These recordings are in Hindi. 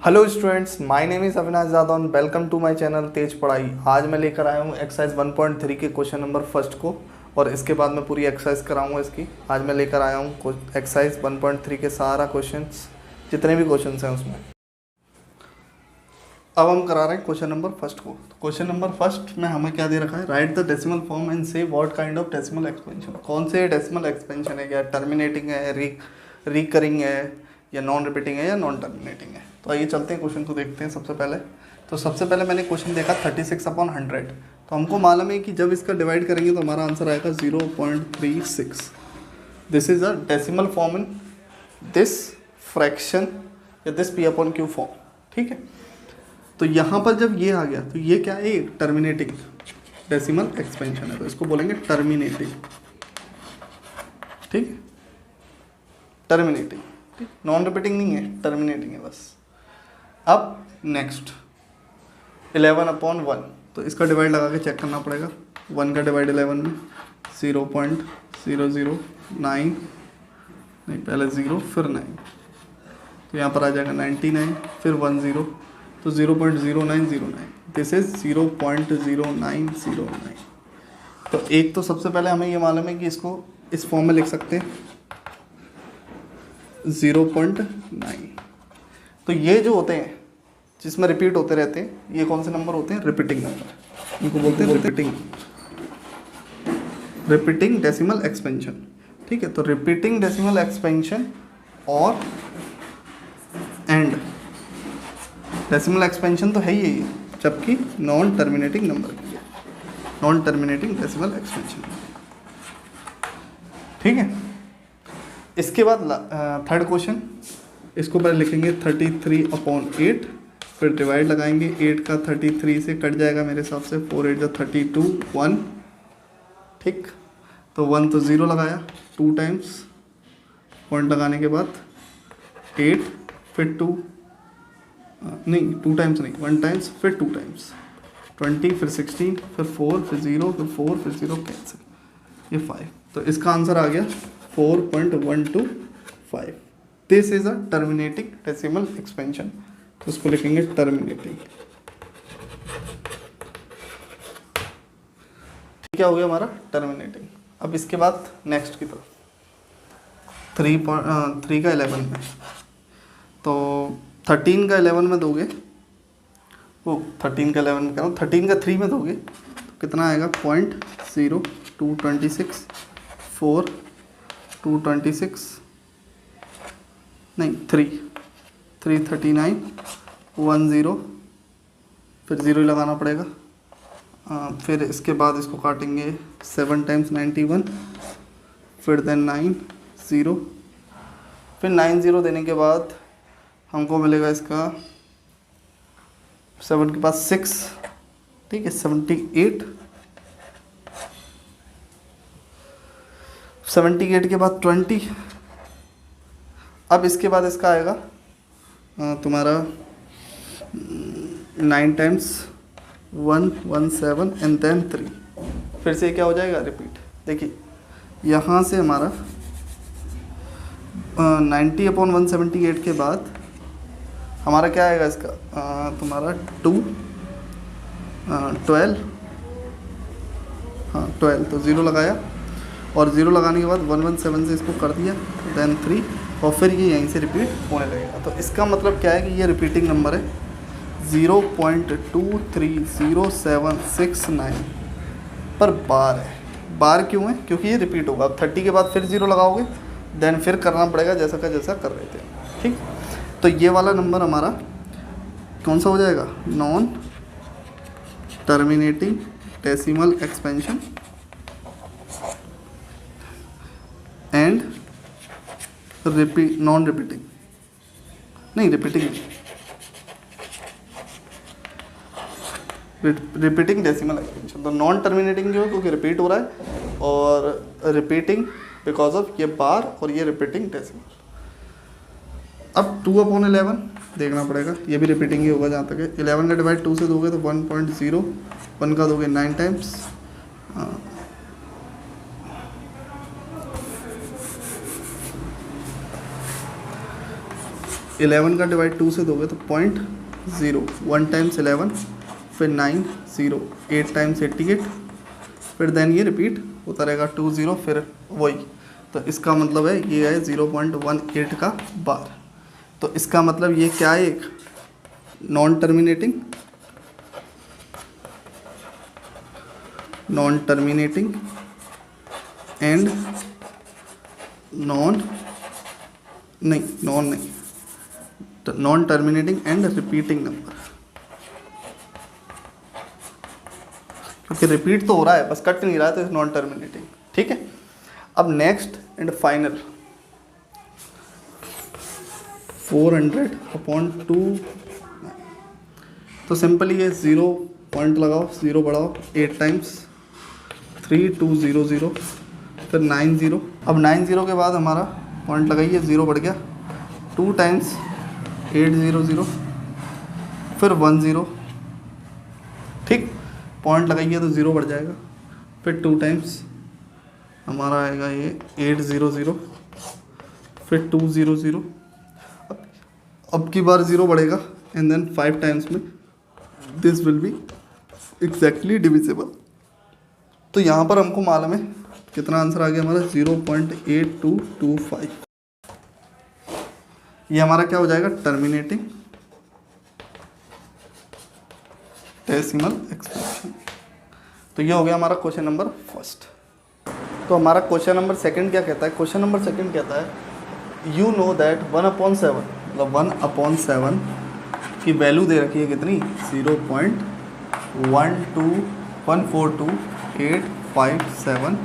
Hello students, my name is Avinash Jadaun. Welcome to my channel Tej Padhai. आज मैं लेकर आया हूँ एक्सरसाइज 1.3 के क्वेश्चन नंबर फर्स्ट को, और इसके बाद मैं पूरी एक्सरसाइज कराऊंगा इसकी। आज मैं लेकर आया हूँ एक्सरसाइज 1.3 के सारा क्वेश्चंस, जितने भी क्वेश्चंस हैं उसमें। अब हम करा रहे हैं क्वेश्चन नंबर फर्स्ट को। क्वेश्चन नंबर फर्स्ट में हमें क्या दे रखा है, write the decimal form and say what kind of decimal expansion. कौन से डेसिमल एक्सपेंशन है, क्या टर्मिनेटिंग है, रिकरिंग है, या नॉन रिपीटिंग है, या नॉन टर्मिनेटिंग है। तो आइए चलते हैं क्वेश्चन को देखते हैं। सबसे पहले मैंने क्वेश्चन देखा 36/100। तो हमको मालूम है कि जब इसका डिवाइड करेंगे तो हमारा आंसर आएगा 0.36। This is a decimal form in this fraction या दिस p/q फॉर्म। ठीक है, तो यहाँ पर जब ये आ गया तो ये क्या है, एक टर्मिनेटिंग डेसिमल एक्सपेंशन है, तो इसको बोलेंगे टर्मिनेटिंग। ठीक है, टर्मिनेटिंग, ठीक, नॉन रिपीटिंग नहीं है, टर्मिनेटिंग है बस। अब नेक्स्ट 11/1, तो इसका डिवाइड लगा के चेक करना पड़ेगा। 1 का डिवाइड 11 में 0.009, नहीं पहले 0 फिर 9, तो यहाँ पर आ जाएगा 99, फिर 10, तो 0.0909। This is 0.0909। तो एक तो सबसे पहले हमें ये मालूम है कि इसको इस फॉर्म में लिख सकते हैं 0.9। तो ये जो होते हैं जिसमें रिपीट होते रहते हैं, ये कौन से नंबर होते हैं, रिपीटिंग नंबर। इनको बोलते हैं रिपीटिंग डेसिमल एक्सपेंशन। ठीक है, तो रिपीटिंग डेसिमल एक्सपेंशन और एंड डेसिमल एक्सपेंशन तो है ही है, जबकि नॉन टर्मिनेटिंग नंबर की है, नॉन टर्मिनेटिंग डेसिमल एक्सपेंशन। ठीक है, इसके बाद थर्ड क्वेश्चन, इसको पहले लिखेंगे 33/8, फिर डिवाइड लगाएंगे। 8 का 33 से कट जाएगा मेरे हिसाब से, 4 8 32 1। ठीक, तो 1 तो 0 लगाया, 2 टाइम्स पॉइंट लगाने के बाद 8, फिर 2 नहीं 2 टाइम्स नहीं 1 टाइम्स, फिर 2 टाइम्स 20, फिर 16, फिर 4, फिर 0, फिर 4, फिर 0 कैंसिल, ये 5। तो इसका आंसर आ गया 4.125। This is a terminating decimal expansion, तो उसको लिखेंगे टर्मिनेटिंग। क्या हो गया हमारा, टर्मिनेटिंग। अब इसके बाद नेक्स्ट की तरफ 3 का 11 में, तो 13 का 11 में दोगे, वो 13 का 11 में कह रहा हूँ, 13 का 3 में दोगे तो कितना आएगा, 0.0226, 4 226, नहीं 339, 10, फिर 0 लगाना पड़ेगा। फिर इसके बाद इसको काटेंगे 7 टाइम्स 91, फिर देन 9 0, फिर 9 0 देने के बाद हमको मिलेगा इसका 7 के पास 6, ठीक है 78, 78 के बाद 20। अब इसके बाद इसका आएगा तुम्हारा 9 टाइम्स 117 एंड देन 3, फिर से क्या हो जाएगा, रिपीट। देखिए यहाँ से हमारा 90/178 के बाद हमारा क्या आएगा इसका, तुम्हारा 2 12, हाँ 12, तो 0 लगाया, और 0 लगाने के बाद 117 से इसको कर दिया, देन 3, और फिर ये यहीं से रिपीट होने लगेगा। तो इसका मतलब क्या है कि ये रिपीटिंग नंबर है 0.230769 पर बार है। बार क्यों है, क्योंकि ये रिपीट होगा। अब 30 के बाद फिर 0 लगाओगे, देन फिर करना पड़ेगा जैसा का जैसा कर रहे थे। ठीक, तो ये वाला नंबर हमारा कौन सा हो जाएगा, non terminating decimal expansion and non repeating, नहीं रिपीटिंग, रिपीटिंग डेसिमल एक्सपेंशन। तो नॉन टर्मिनेटिंग क्यों, क्योंकि रिपीट हो रहा है, और रिपीटिंग बिकॉज ऑफ ये बार, और ये रिपीटिंग डेसिमल। अब 2/11 देखना पड़ेगा, ये भी रिपीटिंग ही होगा जहाँ तक है। 11 का डिवाइड 2 से दोगे तो 1.0, 1 का दोगे 9 टाइम्स, 11 11 का डिवाइड 2 से दोगे तो 0.0, 1 टाइम्स 11, फिर 9, 0, 8 टाइम्स 88, फिर देन ये रिपीट होता रहेगा 20, फिर वही। तो इसका मतलब है ये है 0.18 का बार। तो इसका मतलब ये क्या है, एक non terminating and non terminating and repeating number, क्योंकि रिपीट तो हो रहा है बस कट नहीं रहा है, तो नॉन टर्मिनेटिंग। ठीक है, अब नेक्स्ट एंड फाइनल 400/2। तो सिंपली ये 0 पॉइंट लगाओ, 0 बढ़ाओ, 8 टाइम्स 3200, फिर 90। अब 90 के बाद हमारा पॉइंट लगाइए, 0 बढ़ गया, 2 टाइम्स 800, फिर 10। ठीक, पॉइंट लगाइए तो 0 बढ़ जाएगा, फिर 2 टाइम्स हमारा आएगा ये 800, फिर 200। अब की बार 0 बढ़ेगा एंड देन 5 टाइम्स में this will be exactly divisible. तो यहाँ पर हमको मालूम है कितना आंसर आ गया हमारा, 0.8225। ये हमारा क्या हो जाएगा, टर्मिनेटिंग डेसिमल एक्सपेंशन। तो ये हो गया हमारा क्वेश्चन नंबर फर्स्ट। तो हमारा क्वेश्चन नंबर सेकंड क्या कहता है, क्वेश्चन नंबर सेकंड कहता है यू नो दैट 1/7, मतलब 1/7 की वैल्यू दे रखी है कितनी, 0.142142857।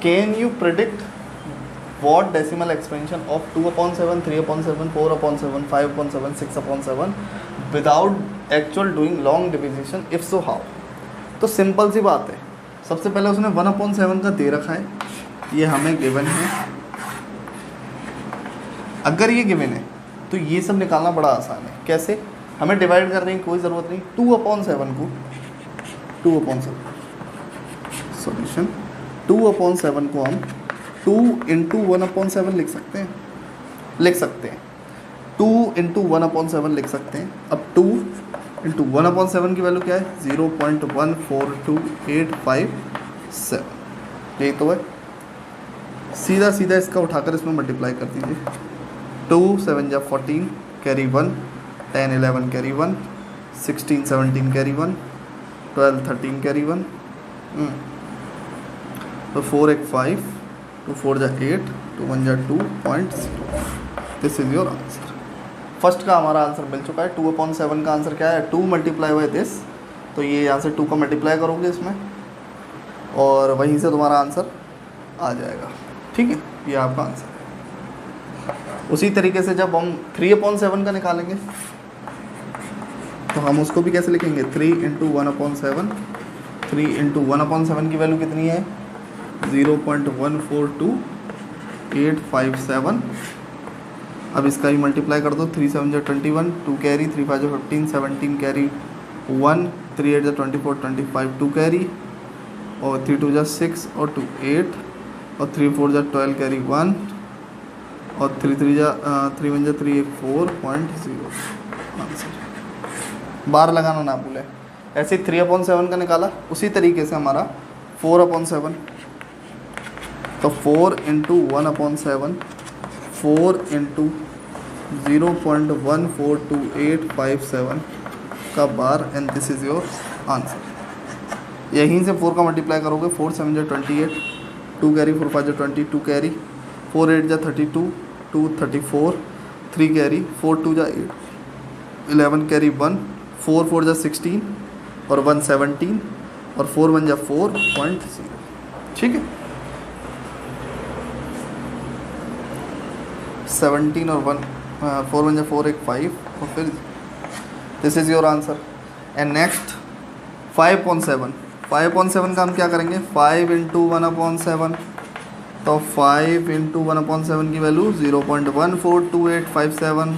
Can you predict what decimal expansion of 2/7, 3/7, 4/7, 5/7, 6/7 without actual doing long division, if so how. तो सिंपल सी बात है, सबसे पहले उसने 1/7 का दे रखा है, ये हमें गिवन है। अगर ये गिवन है तो ये सब निकालना बड़ा आसान है। कैसे, हमें डिवाइड करने की कोई ज़रूरत नहीं, 2/7 को 2/7 सॉल्यूशन 2/7 को हम 2 × 1/7 लिख सकते हैं 2 × 1/7 लिख सकते हैं। अब 2 × 1/7 की वैल्यू क्या है, 0.14285 यही तो है। सीधा सीधा इसका उठाकर इसमें मल्टीप्लाई कर दीजिए, 2 7 जा 14, कैरी 1, 10 11 कैरी 1, 16 17 कैरी 1, 12 13 कैरी 1, तो 4 1 5, 2 4 जा 8, 2 1 जा 2.0। This is your answer. First का हमारा आंसर मिल चुका है। 2/7 का आंसर क्या है, 2 मल्टीप्लाई बाई दिस। तो ये यहाँ से 2 का मल्टीप्लाई करोगे इसमें और वहीं से तुम्हारा आंसर आ जाएगा। ठीक है, ये आपका आंसर है। उसी तरीके से जब हम 3/7 का निकालेंगे तो हम उसको भी कैसे लिखेंगे, 3 × 1/7। 3 × 1/7 की वैल्यू कितनी है, 0.14285 अब इसका ही मल्टीप्लाई कर दो, 3 7 जा 21, 2 कैरी, 3 5 जा 15, 17 कैरी 1, 3 8 जा 24, 25 2 कैरी, और 3 2 जा 6 और 2 8, और 3 4 जा 12 कैरी 1, और 3 1 जा 3 1 4.0 आंसर। बार लगाना ना भूलें। ऐसे 3/7 का निकाला, उसी तरीके से हमारा 4/7, तो 4 × 1/7, 4 × 0.14285 का बार, and this is your answer. यहीं से 4 का मल्टीप्लाई करोगे, 4 7 जा 28, 2 कैरी, 4 5 जा 20, 2 कैरी, 4 8 जा 32, 2 34, 3 कैरी, 4 2 जा 8, 11 कैरी 1, 4 4 जा 16 और 1 17, और 4 1 जा 4.0। ठीक है, 17 और 1 4 1 जा 4 1 5, और फिर this is your answer. And next 5/7 का हम क्या करेंगे, 5 × 1/7, तो 5 × 1/7 की वैल्यू 0.14285,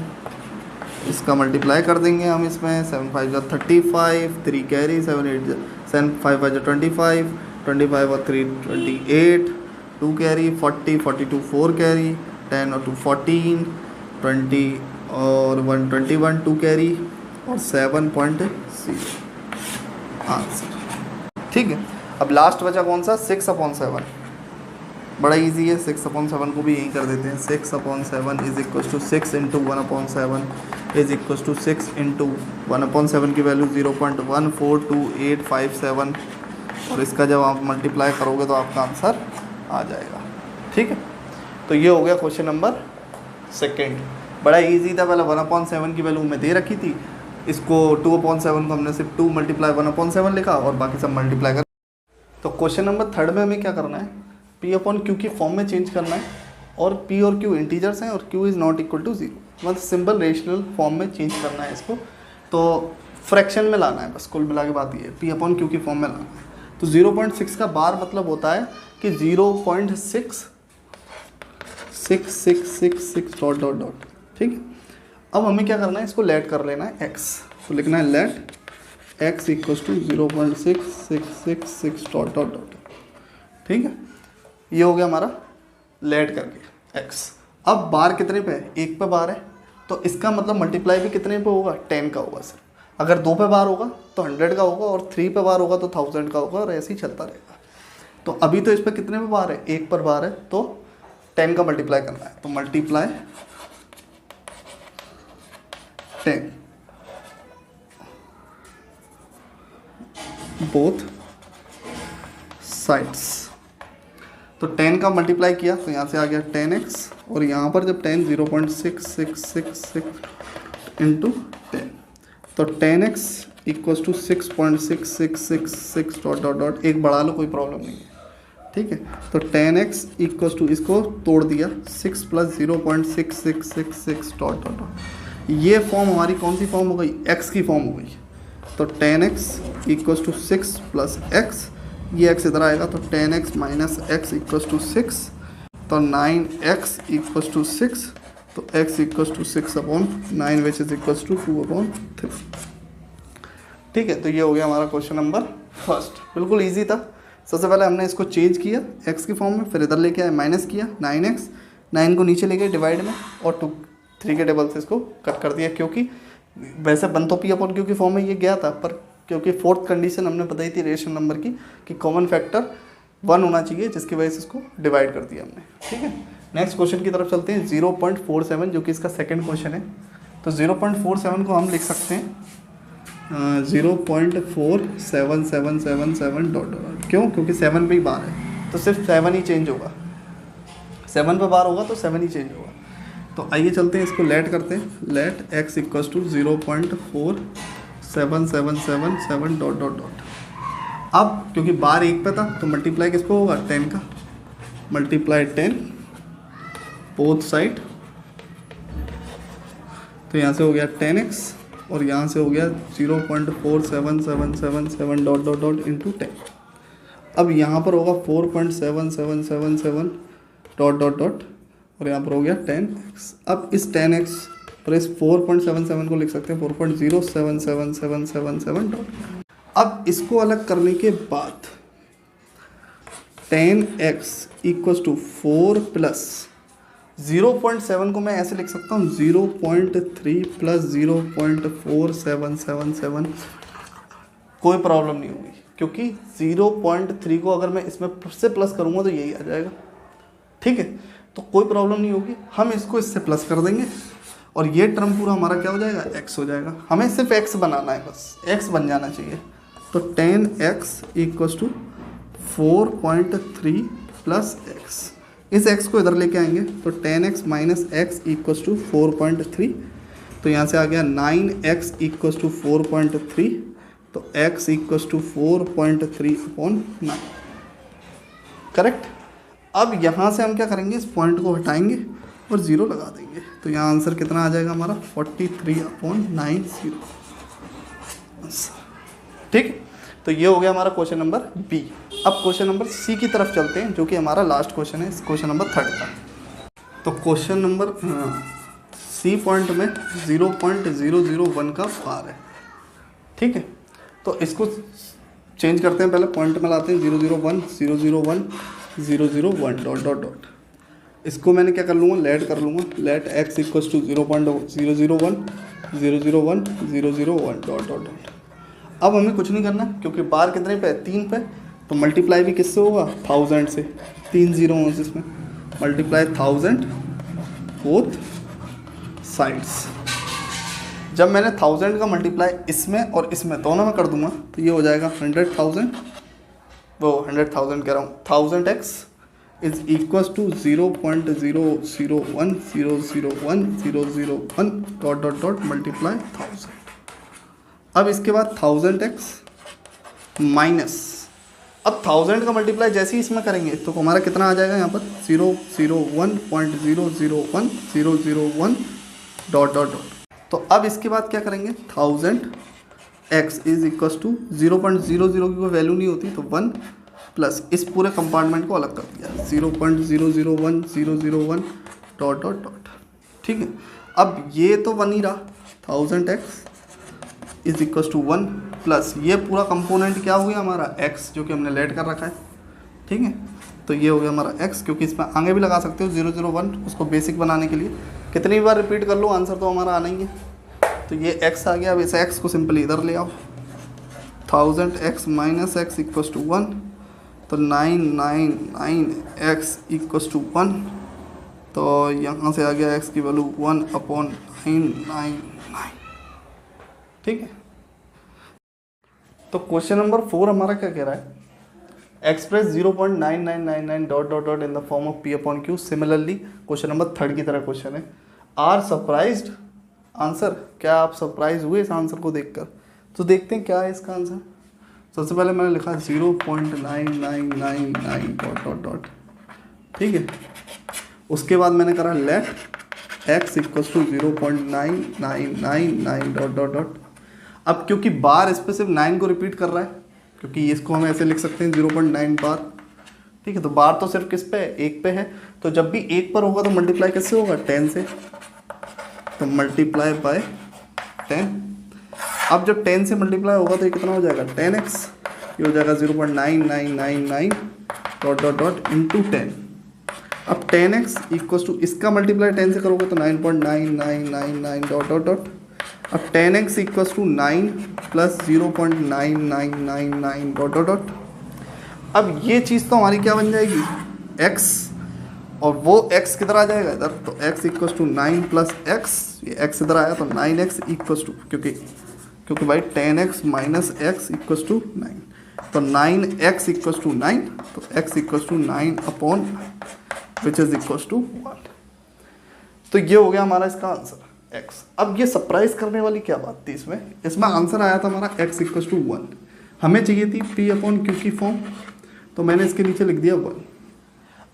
इसका मल्टीप्लाई कर देंगे हम इसमें, 7 5 जा 35, 3 कैरी, 7 8 जा 7 5 5 जा 25, 25 और 3 28, 2 कैरी, 40 42 4 कैरी, 10 और 2 14, 20 और 121 2 कैरी और 7.0 आंसर। ठीक है, अब लास्ट बचा कौन सा, 6/7। बड़ा इजी है, 6/7 को भी यही कर देते हैं। 6/7 is equal to 6 into 1/7 is equal to 6 into 1/7 की वैल्यू 0.142857 और इसका जब आप मल्टीप्लाई करोगे तो आपका आंसर आ जाएगा। ठीक है, तो ये हो गया क्वेश्चन नंबर सेकेंड। बड़ा इजी था, पहले 1/7 की वैल्यू में दे रखी थी, इसको 2/7 को हमने सिर्फ 2 मल्टीप्लाई 1/7 लिखा और बाकी सब मल्टीप्लाई कर। तो क्वेश्चन नंबर थर्ड में हमें क्या करना है, P/Q की फॉर्म में चेंज करना है और P और Q इंटीजर्स हैं और Q is not equal to 0, मतलब सिंपल रेशनल फॉर्म में चेंज करना है इसको, तो फ्रैक्शन में लाना है बस। कुल मिला के बात ये है, P/Q की फॉर्म में लाना है। तो 0.6 का बार मतलब होता है कि 0.6666 डॉट डॉट डॉट। ठीक है, अब हमें क्या करना है, इसको लेट कर लेना है x, तो लिखना है let x equal to 0.6666 dot dot dot. ठीक है, ये हो गया हमारा लेट करके x। अब बार कितने पे है, 1 पे बार है, तो इसका मतलब मल्टीप्लाई भी कितने पे होगा, 10 का होगा सर। अगर 2 पे बार होगा तो 100 का होगा और 3 पे बार होगा तो 1000 का होगा और ऐसे ही चलता रहेगा। तो अभी तो इस पर कितने पे बार है, 1 पर बार है, तो 10 का मल्टीप्लाई करना है, तो मल्टीप्लाई 10 बोथ साइड्स। तो 10 का मल्टीप्लाई किया तो यहाँ से आ गया 10x और यहाँ पर जब 10 0.6666 इंटू 10, तो 10x equals to 6.6666 dot dot dot. एक बढ़ा लो, कोई प्रॉब्लम नहीं है। ठीक है, तो 10x इक्वल्स टू, इसको तोड़ दिया, 6 प्लस 0.6666 डॉट डॉट डॉट। ये फॉर्म हमारी कौन सी फॉर्म हो गई, x की फॉर्म हो गई। तो 10x equals to 6 plus x, ये x इधर आएगा तो 10x minus x equals to 6, तो 9x इक्वल्स टू 6, तो x equals to 6/9 which is equals to 2/3। ठीक है, तो ये हो गया हमारा क्वेश्चन नंबर फर्स्ट। बिल्कुल इजी था। सबसे पहले हमने इसको चेंज किया x की फॉर्म में, फिर इधर लेके आए माइनस किया 9x, 9 को नीचे लेके डिवाइड में और 3 के टेबल से इसको कट कर दिया, क्योंकि वैसे बन तो P/Q की फॉर्म में ये गया था, पर क्योंकि फोर्थ कंडीशन हमने बताई थी रेशनल नंबर की कि कॉमन फैक्टर 1 होना चाहिए, जिसकी वजह से इसको डिवाइड कर दिया हमने। ठीक है, नेक्स्ट क्वेश्चन की तरफ चलते हैं। 0.47 जो कि इसका सेकंड क्वेश्चन है। तो 0.47 को हम लिख सकते हैं 0.47777 डॉट डॉट। क्यों, क्योंकि 7 पे ही बार है, तो सिर्फ 7 ही चेंज होगा। 7 पे बार होगा तो 7 ही चेंज होगा। तो आइए चलते हैं, इसको लेट करते हैं। Let x equals to 0.47777 dot dot dot. अब क्योंकि बार 1 पे था तो मल्टीप्लाई किस पे होगा, 10 का, मल्टीप्लाई 10 बोथ साइड। तो यहाँ से हो गया 10x और यहाँ से हो गया 0.47777 डॉट डॉट डॉट इंटू 10। अब यहाँ पर होगा 4.7777 डॉट डॉट डॉट और यहाँ पर हो गया 10x। अब इस 10x पर इस 4.77 को लिख सकते हैं 4.077777 डॉट। अब इसको अलग करने के बाद 10x इक्वल्स टू 4 प्लस 0.7 को मैं ऐसे लिख सकता हूँ 0.3 प्लस 0.4777। कोई प्रॉब्लम नहीं होगी, क्योंकि 0.3 को अगर मैं इसमें से प्लस करूँगा तो यही आ जाएगा। ठीक है, तो कोई प्रॉब्लम नहीं होगी। हम इसको इससे प्लस कर देंगे और ये टर्म पूरा हमारा क्या हो जाएगा, x हो जाएगा। हमें सिर्फ x बनाना है, बस x बन जाना चाहिए। तो 10x equals to 4.3 plus x। इस x को इधर लेके आएंगे तो 10x minus x equals to 4.3। तो यहाँ से आ गया 9x इक्वल्स टू 4.3, तो x इक्वल्स टू 4.3/9। करेक्ट। अब यहाँ से हम क्या करेंगे, इस पॉइंट को हटाएंगे और 0 लगा देंगे। तो यहाँ आंसर कितना आ जाएगा हमारा 43/90। ठीक, तो ये हो गया हमारा क्वेश्चन नंबर बी। अब क्वेश्चन नंबर सी की तरफ चलते हैं, जो कि हमारा लास्ट क्वेश्चन है, क्वेश्चन नंबर 3 का। तो क्वेश्चन नंबर सी पॉइंट में 0.001 का बार है। ठीक है, तो इसको चेंज करते हैं, पहले पॉइंट में लाते हैं 001 001 001 डॉट डॉट डॉट। इसको मैंने क्या कर लूँगा, लेट कर लूँगा, let x equals to 0.001 001 001 dot dot dot. अब हमें कुछ नहीं करना क्योंकि बार कितने पे है, 3 पे, तो मल्टीप्लाई भी किससे होगा, 1000 से, 3 जीरो हों इसमें, मल्टीप्लाई 1000 बोथ साइड्स। जब मैंने 1000 का मल्टीप्लाई इसमें और इसमें दोनों में कर दूंगा तो ये हो जाएगा 100,000, वो 100,000 कह रहा हूँ, 1000x is equals to 0.001001001 dot dot dot multiply 1000। अब इसके बाद 1000x माइनस, अब 1000 का मल्टीप्लाई जैसे ही इसमें करेंगे तो हमारा कितना आ जाएगा यहाँ पर 001.001 डॉट डॉट डॉट। तो अब इसके बाद क्या करेंगे, 1000x इज इक्वल्स टू 0.00 की कोई वैल्यू नहीं होती तो 1 प्लस इस पूरे कंपार्टमेंट को अलग कर दिया 0.001001 डॉट डॉट डॉट। ठीक है, अब ये तो 1 ही रहा, 1000x is equals to 1 plus ये पूरा कंपोनेंट क्या हो गया हमारा x जो कि हमने लेट कर रखा है। ठीक है, तो ये हो गया हमारा x, क्योंकि इसमें आगे भी लगा सकते हो 001, उसको बेसिक बनाने के लिए कितनी बार रिपीट कर लो आंसर तो हमारा आना ही है। तो ये x आ गया, अब इस x को सिंपली इधर ले आओ, 1000x minus x equals to 1, तो 999x इक्वल्स टू 1, तो यहाँ से आ गया x की वैल्यू 1/999। ठीक है, तो क्वेश्चन नंबर 4 हमारा क्या कह रहा है, express 0.9999 dot dot dot in the form of P/Q। Similarly question number 3 की तरह क्वेश्चन है, आर सरप्राइज्ड आंसर, क्या आप सरप्राइज हुए इस आंसर को देखकर? तो देखते हैं क्या है इसका आंसर। सबसे पहले मैंने लिखा 0.9999 डॉट डॉट डॉट। ठीक है, उसके बाद मैंने करा let x equals to 0.9999 dot dot dot. अब क्योंकि बार इस पर सिर्फ 9 को रिपीट कर रहा है, क्योंकि इसको हम ऐसे लिख सकते हैं 0.9 बार। ठीक है, तो बार तो सिर्फ किस पे है, 1 पे है, तो जब भी 1 पर होगा तो मल्टीप्लाई किससे होगा, 10 से, तो मल्टीप्लाई बाय 10। अब जब 10 से मल्टीप्लाई होगा तो ये कितना हो जाएगा, 10x, ये हो जाएगा 0.9999 डॉट डॉट डॉट इंटू 10। अब 10x इक्वल्स टू इसका मल्टीप्लाई 10 से करोगे तो 9.9999 डॉट डॉट डॉट। अब 10x equals to 9 plus 0.9999 dot dot dot. अब ये चीज़ तो हमारी क्या बन जाएगी, x, और वो x किधर आ जाएगा इधर, तो x equals to 9 plus x, ये x इधर आया तो 9x इक्वल्स टू, क्योंकि भाई 10x minus x equals to 9, तो 9x इक्वल्स टू 9, तो x equals to 9 which is equals to 1। तो ये हो गया हमारा इसका आंसर x। अब ये सरप्राइज करने वाली क्या बात थी इसमें आंसर आया था हमारा x इक्वल्स टू 1, हमें चाहिए थी P/Q की फॉर्म, तो मैंने इसके नीचे लिख दिया 1।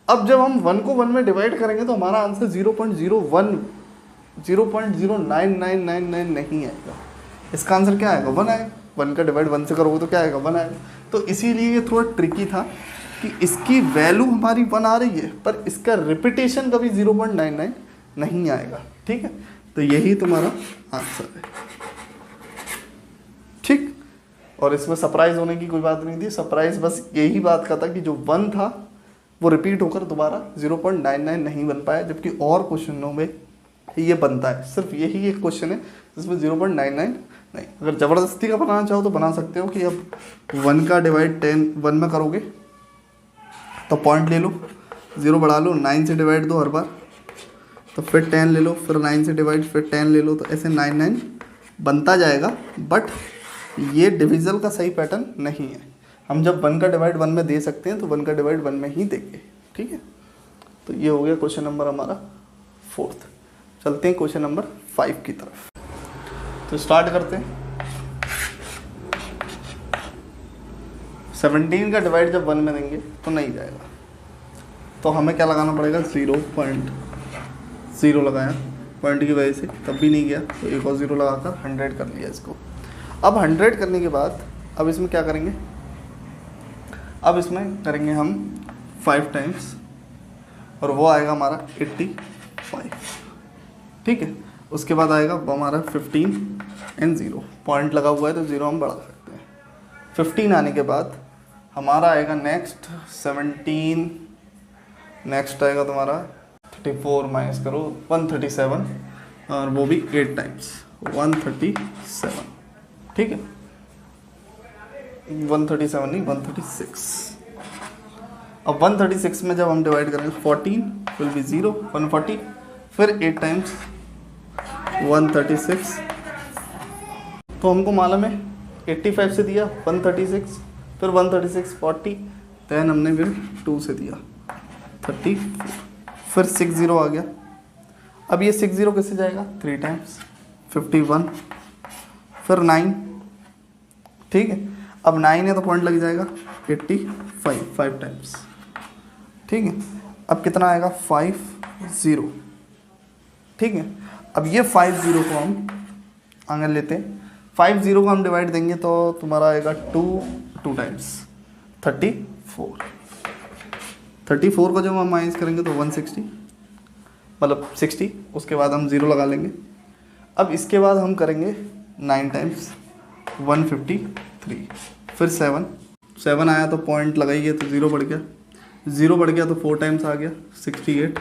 अब जब हम 1 को 1 में डिवाइड करेंगे तो हमारा आंसर 0.099999 नहीं आएगा, इसका आंसर क्या आएगा, 1 आएगा। 1 का डिवाइड 1 से करोगे तो क्या आएगा, 1 आएगा। तो इसीलिए ये थोड़ा ट्रिकी था कि इसकी वैल्यू हमारी 1 आ रही है पर इसका रिपीटेशन कभी 0.99 नहीं आएगा। ठीक है, तो यही तुम्हारा आंसर है। ठीक, और इसमें सरप्राइज होने की कोई बात नहीं थी, सरप्राइज बस यही बात का था कि जो 1 था वो रिपीट होकर दोबारा 0.99 नहीं बन पाया, जबकि और क्वेश्चनों में ये बनता है। सिर्फ यही एक क्वेश्चन है जिसमें 0.99 नहीं। अगर ज़बरदस्ती का बनाना चाहो तो बना सकते हो कि अब 1 का डिवाइड 1 में करोगे तो पॉइंट ले लो, 0 बढ़ा लो, 9 से डिवाइड दो हर बार, तो फिर 10 ले लो, फिर 9 से डिवाइड, फिर 10 ले लो, तो ऐसे 99 बनता जाएगा। बट ये डिविज़ल का सही पैटर्न नहीं है, हम जब 1 का डिवाइड 1 में दे सकते हैं तो 1 का डिवाइड 1 में ही देंगे। ठीक है, तो ये हो गया क्वेश्चन नंबर हमारा 4। चलते हैं क्वेश्चन नंबर 5 की तरफ। तो स्टार्ट करते हैं। 17 का डिवाइड जब 1 में देंगे तो नहीं जाएगा, तो हमें क्या लगाना पड़ेगा, 0.0 लगाया पॉइंट की वजह से, तब भी नहीं गया, तो एक और 0 लगाकर 100 कर लिया इसको। अब 100 करने के बाद अब इसमें क्या करेंगे, अब इसमें करेंगे हम 5 टाइम्स और वो आएगा हमारा 85। ठीक है, उसके बाद आएगा वो हमारा 15 एंड 0, पॉइंट लगा हुआ है तो 0 हम बढ़ा सकते हैं। 15 आने के बाद हमारा आएगा नेक्स्ट 17, नेक्स्ट आएगा तुम्हारा 34 माइनस करो 137, और वो भी 8 टाइम्स 137, ठीक है, 137 नहीं 136। अब 136 में जब हम डिवाइड करेंगे 14 विल बी 0, 140, फिर 8 टाइम्स 136, तो हमको मालूम है 85 से दिया 136, फिर 136 40, देन हमने फिर 2 से दिया 34, फिर 60 आ गया। अब ये 60 किससे जाएगा 3 टाइम्स 51, फिर 9, ठीक है। अब 9 है तो पॉइंट लग जाएगा 85 5 टाइम्स, ठीक है। अब कितना आएगा 50, ठीक है। अब ये 50 को हम आगे लेते हैं, 50 को हम डिवाइड देंगे तो तुम्हारा आएगा 2 टाइम्स 34 को जब हम माइनस करेंगे तो 160, मतलब 60, उसके बाद हम 0 लगा लेंगे। अब इसके बाद हम करेंगे 9 टाइम्स 153, फिर 7 आया तो पॉइंट लगाइए तो 0 बढ़ गया, 0 बढ़ गया तो 4 टाइम्स आ गया 68,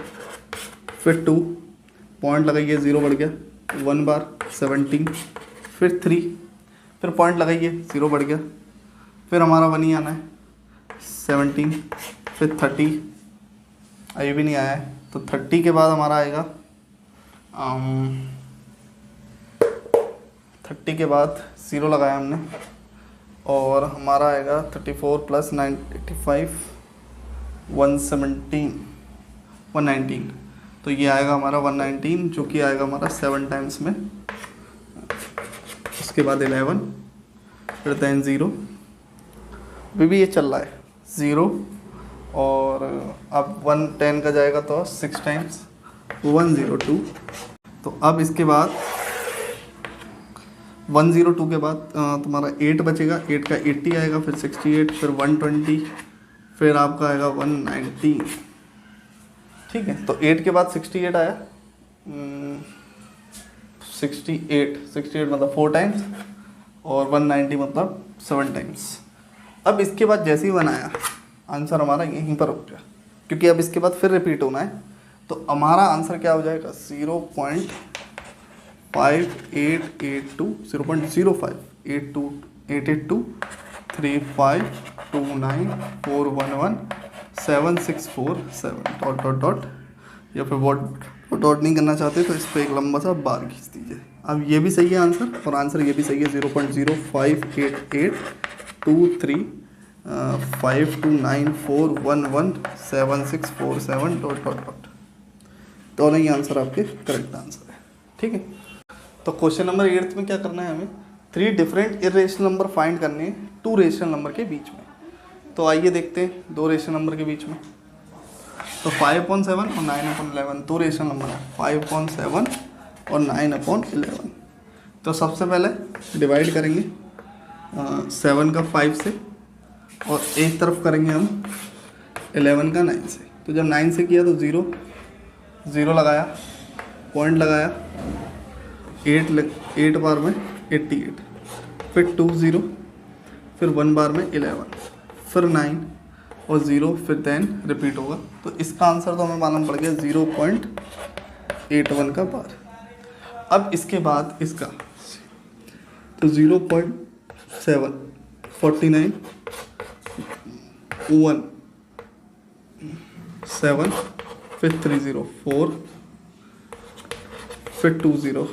फिर 2 पॉइंट लगाइए 0 बढ़ गया 1 बार 17, फिर 3, फिर पॉइंट लगाइए 0 बढ़ गया, फिर हमारा 1 ही आना है 17, फिर 30 अभी भी नहीं आया है, तो 30 के बाद हमारा आएगा 30 के बाद 0 लगाया हमने, और हमारा आएगा 34 प्लस 985 119, तो ये आएगा हमारा 119, जो कि आएगा हमारा 7 टाइम्स में, उसके बाद 11, फिर देन 0, अभी भी ये चल रहा है 0, और अब 110 का जाएगा तो 6 टाइम्स 102, तो अब इसके बाद 102 के बाद तुम्हारा 8 बचेगा, 8 का 80 आएगा, फिर 68, फिर 120, फिर आपका आएगा 190, ठीक है। तो 8 के बाद 68 आया, 68 मतलब 4 टाइम्स, और 190 मतलब 7 टाइम्स। अब इसके बाद जैसे ही 1 आया, आंसर हमारा यहीं पर रुक गया, क्योंकि अब इसके बाद फिर रिपीट होना है, तो हमारा आंसर क्या हो जाएगा 0.5882 डॉट, या फिर डॉट नहीं करना चाहते तो इस पर एक लंबा सा बार खींच दीजिए। अब ये भी सही है आंसर, और आंसर ये भी सही है 0.058823529411764 डॉट, दोनों ही आंसर आपके करेक्ट आंसर है, ठीक है। तो क्वेश्चन नंबर 8 में क्या करना है, हमें 3 डिफरेंट इरेशनल नंबर फाइंड करने हैं 2 रेशनल नंबर के बीच में। तो आइए देखते हैं 2 रेशनल नंबर के बीच में। तो 5/7 और 9/11 2 रेशनल नंबर है, 5/7 और 9/11। तो सबसे पहले डिवाइड करेंगे 7 का 5 से, और एक तरफ करेंगे हम 11 का 9 से। तो जब 9 से किया तो 0 लगाया, पॉइंट लगाया, 8 बार में 88, फिर 2 0, फिर 1 बार में 11, फिर 9 और 0, फिर देन रिपीट होगा। तो इसका आंसर तो हमें मालूम पड़ गया 0.81 का बार। अब इसके बाद इसका तो 0.7 49 1 7, फिर 30 4, फिर 20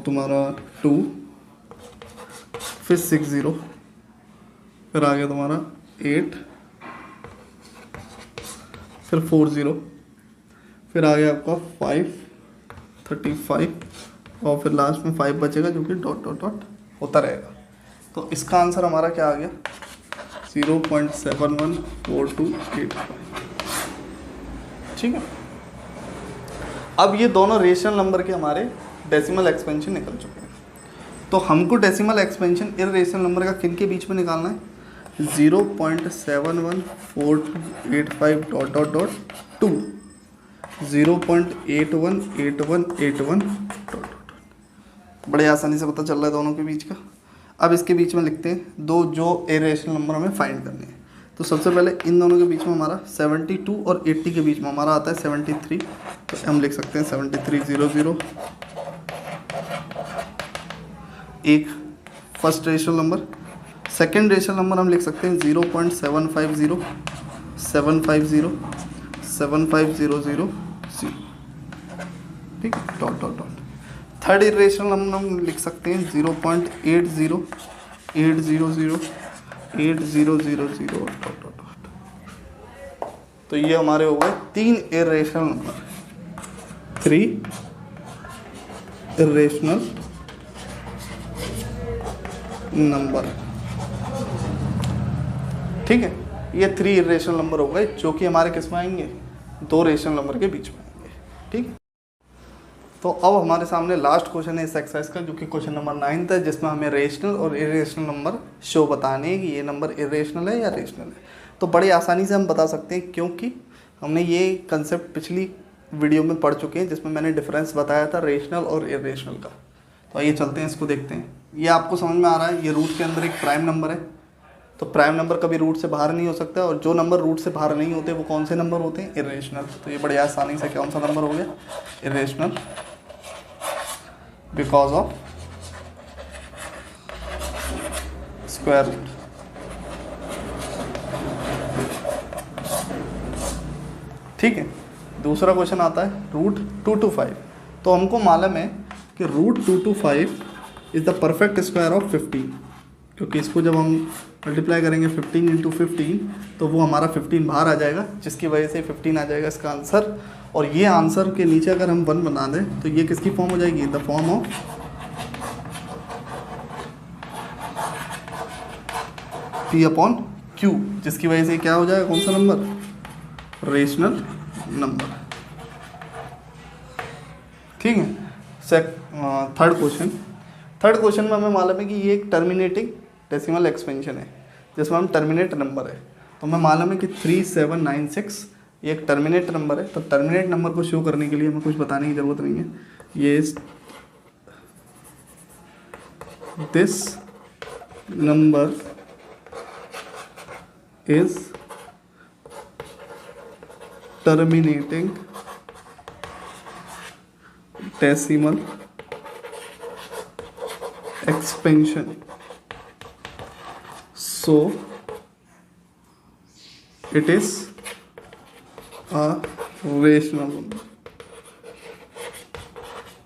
तुम्हारा 2, फिर 60, फिर आ गया तुम्हारा 8, फिर 40, फिर आ गया आपका 5 35, और फिर लास्ट में 5 बचेगा जो कि डॉट डॉट डॉट होता रहेगा। तो इसका आंसर हमारा क्या आ गया 0.714285, ठीक है। अब ये दोनों रेशनल नंबर के हमारे डेसिमल एक्सपेंशन निकल चुके हैं। तो हमको डेसिमल एक्सपेंशन इरेशनल नंबर का किन के बीच में निकालना है 0.714285 dot dot dot 2, 0.818181 dot dot. बड़े आसानी से पता चल रहा है दोनों के बीच का। अब इसके बीच में लिखते हैं दो जो इरेशनल नंबर हमें फाइंड करने हैं। तो सबसे पहले इन दोनों के बीच में हमारा 72 और 80 के बीच में हमारा आता है 73, तो हम लिख सकते हैं 7300। एक first rational number. Second rational number हम लिख सकते हैं 0.750 750 7500 ठीक, dot dot dot. Third irrational number हम लिख सकते हैं 0.80 800 8000 डॉट डॉट डॉट। तो ये हमारे हो गए 3 इरेशनल नंबर, 3 इरेशनल नंबर। ठीक है, ये 3 इरेशनल नंबर हो गए जो कि हमारे किस में आएंगे, 2 रेशनल नंबर के बीच में आएंगे। ठीक, तो अब हमारे सामने लास्ट क्वेश्चन है इस एक्सरसाइज का, जो कि क्वेश्चन नंबर 9 है, जिसमें हमें रेशनल और इरेशनल नंबर शो बताने हैं कि ये नंबर इरेशनल है या रेशनल है। तो बड़ी आसानी से हम बता सकते हैं, क्योंकि हमने ये कंसेप्ट पिछली वीडियो में पढ़ चुके हैं, जिसमें मैंने डिफरेंस बताया था रेशनल और इरेशनल का। तो आइए चलते हैं, इसको देखते हैं। ये आपको समझ में आ रहा है, ये रूट के अंदर एक प्राइम नंबर है, तो प्राइम नंबर कभी रूट से बाहर नहीं हो सकता, और जो नंबर रूट से बाहर नहीं होते वो कौन से नंबर होते हैं, इरेशनल। तो ये बड़ी आसानी से कौन सा नंबर हो गया, irrational, because of square root. ठीक है, दूसरा क्वेश्चन आता है रूट 2 to 5। तो हमको मालूम है कि root 2 to 5 is the perfect square of 15, क्योंकि इसको जब हम मल्टीप्लाई करेंगे 15 × 15 तो वो हमारा 15 बाहर आ जाएगा, जिसकी वजह से 15 आ जाएगा इसका आंसर। और ये आंसर के नीचे अगर हम 1 बना दें तो ये किसकी फॉर्म हो जाएगी, द फॉर्म ऑफ P/Q, जिसकी वजह से क्या हो जाएगा, कौन सा नंबर, रेशनल नंबर। ठीक है, थर्ड क्वेश्चन में हमें मालूम है कि ये एक टर्मिनेटिंग डेसिमल एक्सपेंशन है, जिसमें हम टर्मिनेट नंबर है। तो हमें मालूम है कि 3796 ये एक टर्मिनेट नंबर है। तो टर्मिनेट नंबर को शो करने के लिए हमें कुछ बताने की ज़रूरत नहीं है। ये this number is terminating decimal expansion, so it is a rational number।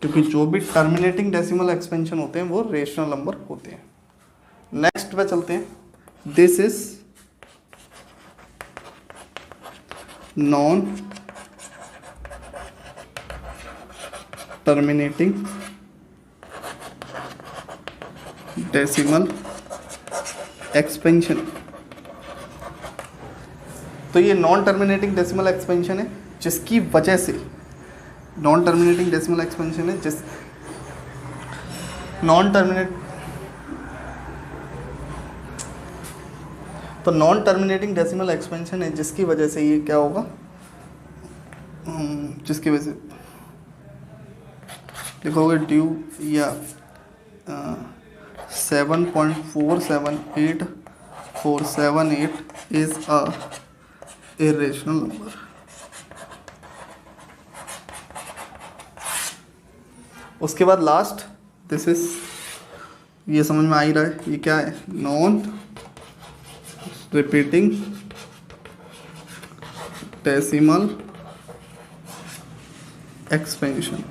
क्योंकि जो भी टर्मिनेटिंग डेसिमल एक्सपेंशन होते हैं वो रेशनल नंबर होते हैं। नेक्स्ट पे चलते हैं, this is non terminating decimal expansion. तो ये नॉन टर्मिनेटिंग डेसिमल एक्सपेंशन है, जिसकी वजह से नॉन टर्मिनेटिंग डेसिमल एक्सपेंशन है, जिस नॉन टर्मिनेट तो नॉन टर्मिनेटिंग डेसिमल एक्सपेंशन है, जिसकी वजह से ये क्या होगा, जिसकी वजह से लिखोगे ड्यू या 7.478478 is a irrational number। उसके बाद लास्ट, दिस इज, ये समझ में आ ही रहा है, ये क्या है, non repeating decimal expansion.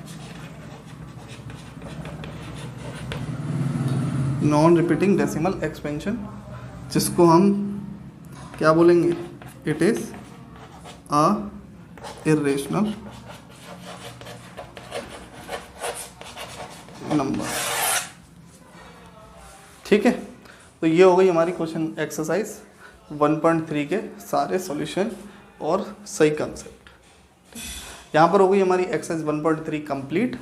Non repeating decimal expansion, जिसको हम क्या बोलेंगे, it is a irrational number. ठीक है, तो ये हो गई हमारी क्वेश्चन एक्सरसाइज 1.3 के सारे सॉल्यूशन और सही कंसेप्ट। यहाँ पर हो गई हमारी एक्सरसाइज 1.3 कंप्लीट।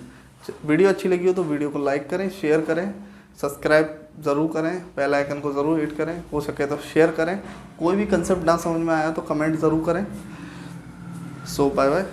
वीडियो अच्छी लगी हो तो वीडियो को लाइक करें, शेयर करें, सब्सक्राइब ज़रूर करें, बेल आइकन को ज़रूर हिट करें, हो सके तो शेयर करें। कोई भी कंसेप्ट ना समझ में आया तो कमेंट ज़रूर करें। सो बाय बाय।